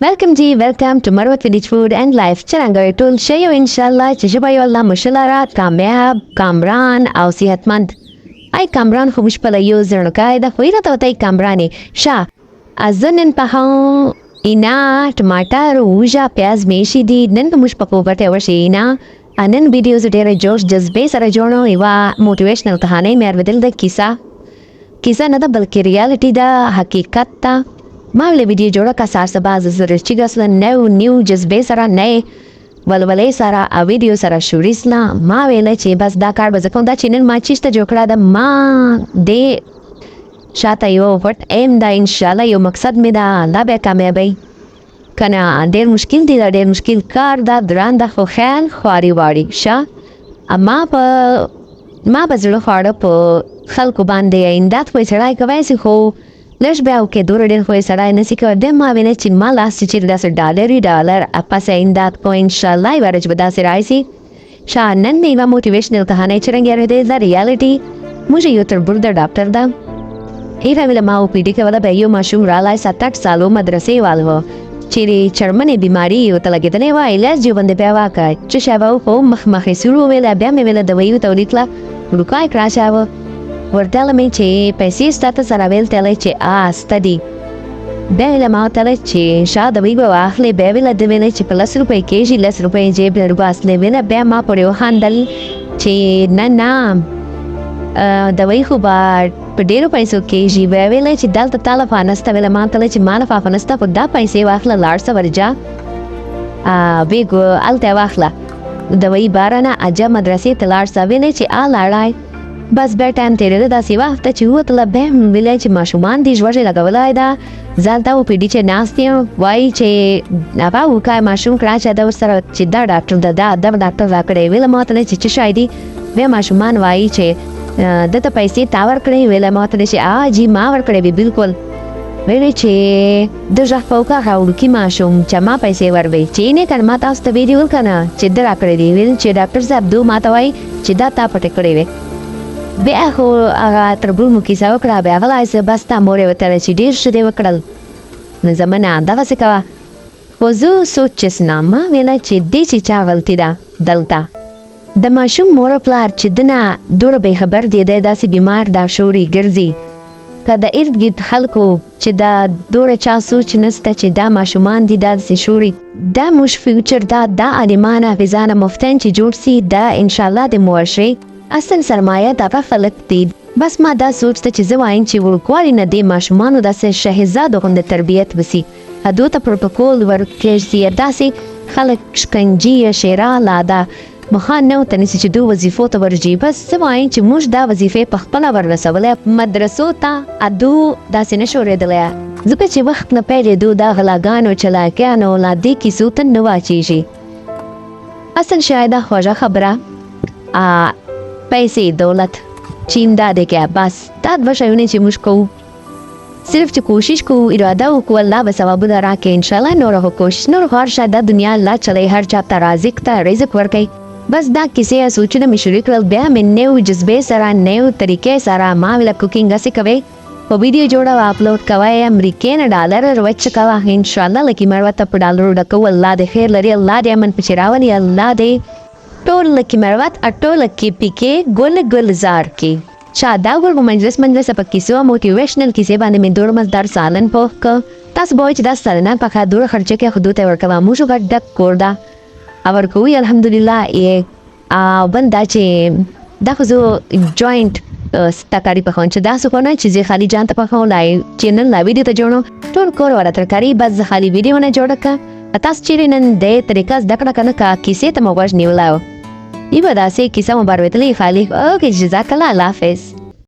Welcome to Marwat Village Food and Life. څرنګه ټول شی او ان شاء الله چې ژبه یو الله مشلارات کامیاب کامران او صحتمند. ای کامران خو مش په یو زرنکای د خویره ته وتای کامرانی شا ازنن په هاو اینا ټماټر اوجا پیاز میشي دي نن مش په کوټه ورشي اینا انن ویډیوز ډیره جوش جذبه سره جوړو یو موټیویشنل کہانی مې ورودل د کیسه نه ده بلکې ریالټي ده حقیقت ته ما ویل ویډیو جوړه کا سار سبا زره چې ګسل نیو جذبه سره نه ولولې سره ا ویډیو سره شوریسلا ما ویل چې بس دا کار به زکم دا چینل ما چیشته جوړ کړه د ما دې شاته یو وټ ایم دا ان شاء الله یو مقصد مې دا الله به کامیابی کنه ډېر مشکل دی ډېر مشکل کار دا دران د خو خیال خواري واړي شا اما ما بزړه خاړه په خلکو باندې اندات وې سړای کوي سي خو لږ بیا وکې دور ډېر خو سړای نسی کوي د ما وینې چې ما لاس چې $10 اپاسه اندات کو ان شاء الله ورج به داسې راځي شا نن یو موټیویشنل کہانی چرنګ یاره د ریالټي مجھے یو تر برده ډاکټر دا ایره ویل ما او پی ډی کې ولا به یو ماشوم را لای 7-8 سالو مدرسې والو چې چرمنې بیماری یو ته لګیدنې وای لاس جو باندې بیا واکای چې شاو خو مخ سرو ویل بیا مې ویل د ویو تولیکلا ورکای کراشاو ورته مې چې پیسې ستاسو سره ویل تل چې ستدي بیا له ما ته چې شاده وی به اخلي بیا ویل د ویل چې په 10 روپۍ کېږي 10 روپۍ جیب ورباس نه ویل بیا ما پړیو هاندل چې نه د وی خو با په ډیرو پیسو کېږي بیا ویل چې دلته تعالی فانسته ویل ما ته چې مال فانسته په دا پیسې واخله لاړ څه ورجا ویګو الته واخله د وی بارانه اجا مدرسې ته لاړ څه ویل چې لاړای بس به ټایم تیرې دا سی وخت چې وته لبه ویلې چې ماشومان دي ژوند لګولای دا ځالته او پیډی چې ناستي وای چې نابا وکای ماشوم کړه چې دا سره چې دا ډاکټر دا ډاکټر راکړي ویل ماته چې شایدي به ماشومان وای چې دته پیسې تاور کړی ویل ماته چې جی ما ور کړی بالکل ویل چې د ځخ پوکا راول کی ماشوم چې ما پیسې وروي چې نه کړه ما تاسو ته ویډیو کنه چې درا کړی دی ویل چې ډاکټر صاحب دو ماته وای چې دا تا پټ کړی وي بیا خو هغه تربول مو کیسه وکړه بیا غلای سه بس تا مورې وته چې ډیر شه دی وکړل نو زمانه دا څه کوا خو زه سوچ ما ویل چې دې چې چا غلطی ده دلته د ماشوم مور پلار چې دنه دور به خبر دی داسې بیمار دا شوري ګرځي کله ارد گرد خلکو چې دا دور چا سوچ نسته چې دا ماشومان دي داسې شوري دا مش فیوچر دا عالمانه فزانه مفتن چې جوړ سي دا ان شاء الله د معاشري اصل سرمایه دا خلک دي بس ما دا سوچته چې زه وایم چې ورکوالي نه دی ماشومانو داسې شهزاده غوندې تربیت وسی هدو ته پروتوکول ورکړي داسې خلک شکنجي شیرا لاده مخان نو تنسي چې دو وظیفو ته ورجي بس زه وایم چې موږ دا وظیفې په خپله وررسولې مدرسو ته ادو داسې نه شورېدلی ځکه چې وخت نه پیلېدو دا غلاګانو چلاکیانو لا دې کیسو ته نه واچېږي اصل شاید خوږه خبره پیسې دولت چین دا دی که بس دا دوه شیونه چې موږ کوو صرف چې کوشش کوو اراده وکړو الله به ثوابونه راکړي انشاءالله نوره خو کوشش نور خو هر شی دا دنیا الله چلی هر چا ته رازق ته رزق ورکوي بس دا کیسې سوچونه مې شروع کړل بیا مې نوې جذبې سره نوې طریقې سره ما ویل کوکینګ هسې کوئ په ویډیو جوړه اپلوډ کوئ امریکې نه ډالر روچ کوه انشاءالله لکه مروت په ډالرو ډکو الله دې خیر لري الله دې امن پکې راولي الله دې ټول لکه مروت اټول کې پکې ګل زار کې چا دا ګل مجلس په کیسو موټیویشنل کیسې باندې مې دور مزدار سالن پوک تاسو به چې دا سالنه په دور خرچه کې خودو ته ورکوه موږ غټ ډک کور دا اور کوی الحمدلله او بندا چې دا خو جوائنټ ستکاری په خون چې دا څه نه چې خالی جان ته په خون لای چینل لا ویډیو ته جوړو ټول کور ولا ترکاری بس خالی ویډیو نه جوړ کا تاسو چې نن دې طریقه زده کړه کنه کا کیسې ته موږ نیولاو ای به داسې کیسه مو باروتلی خالی اوکې جزاک الله حافظ